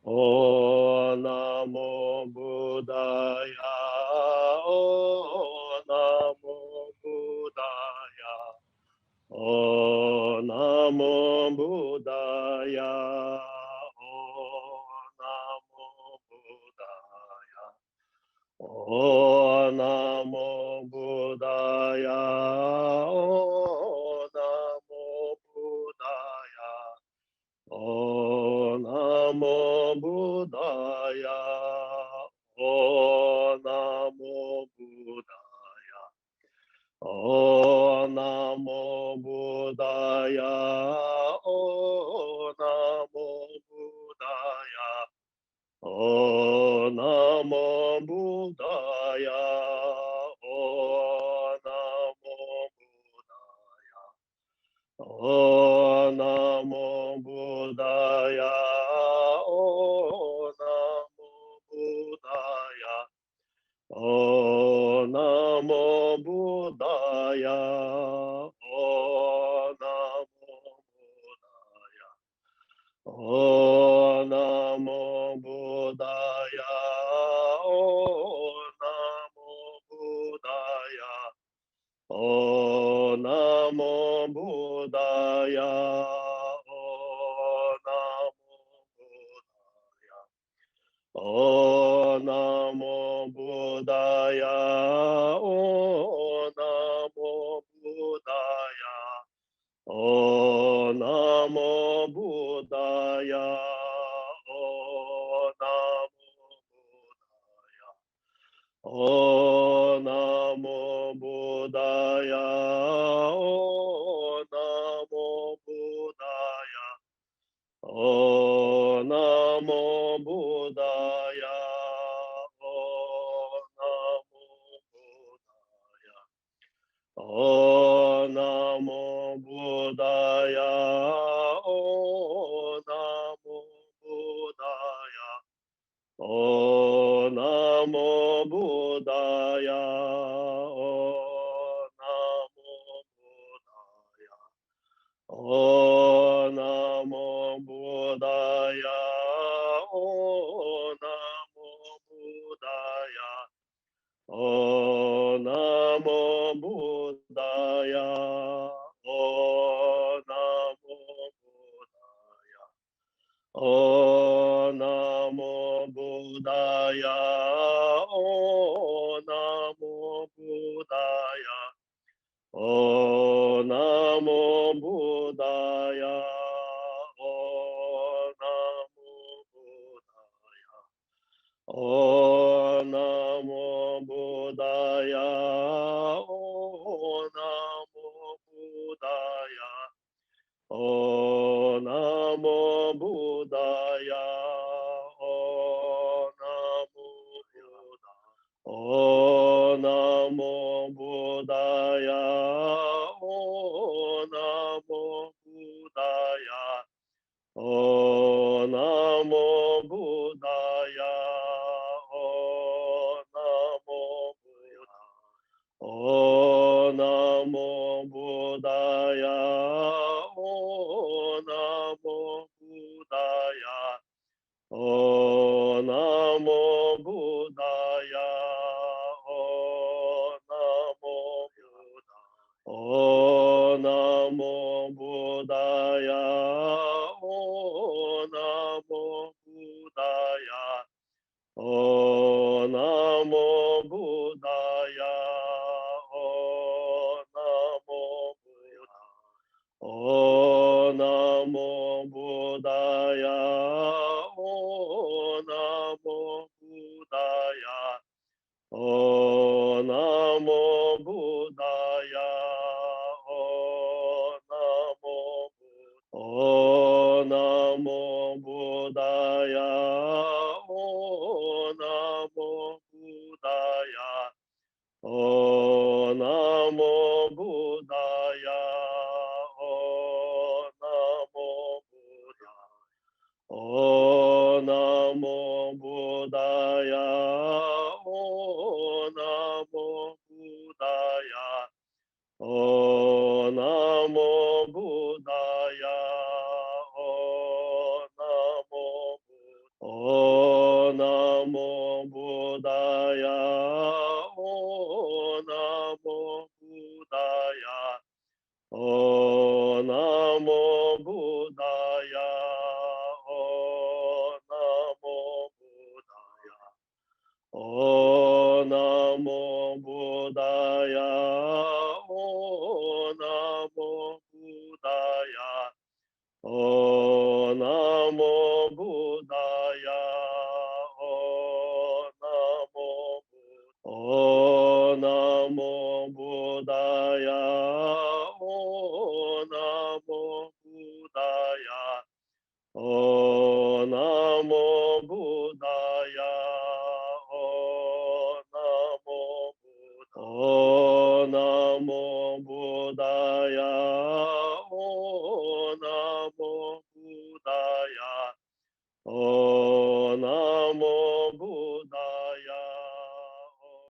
O Namo Buddhaya, O Namo Buddhaya, O Namo Buddhaya, O Namo Buddhaya, O Namo Buddhaya, O Namo Buddhaya. O Namo Buddhaya, O Namo Buddhaya, O Namo Buddhaya, O Namo Buddhaya, O Namo Buddhaya, O Namo Buddhaya. O Namo Buddhaya, O Namo Buddhaya, O Namo Buddhaya, O Namo Buddhaya, O Namo Buddhaya, O Namo Buddhaya. O Namo Buddhaya, O Namo Buddhaya, O Namo Buddhaya, O Namo Buddhaya, O Namo Buddhaya, O Namo Buddhaya. O Namo Buddhaya, O Namo Buddhaya, O Namo Buddhaya, O Namo Buddhaya, O Namo Buddhaya, O Namo Buddhaya. O Namo Buddhaya, O Namo Buddhaya, O Namo Buddhaya, O Namo Buddhaya, O Namo Buddhaya, O Namo Buddhaya. O Namo Buddhaya, O Namo Buddhaya, O Namo Buddhaya, O Namo Buddhaya, O Namo Buddhaya, O Namo Buddhaya. O Namo Buddhaya, O Namo Buddhaya, O Namo Buddhaya, O Namo Buddhaya, O Namo Buddhaya, O Namo Buddhaya. O Namo Buddhaya, O Namo Buddhaya, O Namo Buddhaya, O Namo Buddhaya, O Namo Buddhaya, O Namo Buddhaya. O Namo Buddhaya, O Namo Buddhaya, O Namo Buddhaya, O Namo Buddhaya, O Namo Buddhaya, O Namo O Namo Buddhaya, O Namo Buddhaya, O Namo Buddhaya, O Namo Buddhaya, O Namo Buddhaya, O Namo Buddhaya. O Namo Buddhaya, O Namo Buddhaya, Buddhaya. O Namo Buddhaya. O Namo Buddhaya. O Namo Buddhaya. O Namo Buddhaya. O Namo Buddhaya. O Namo Buddhaya.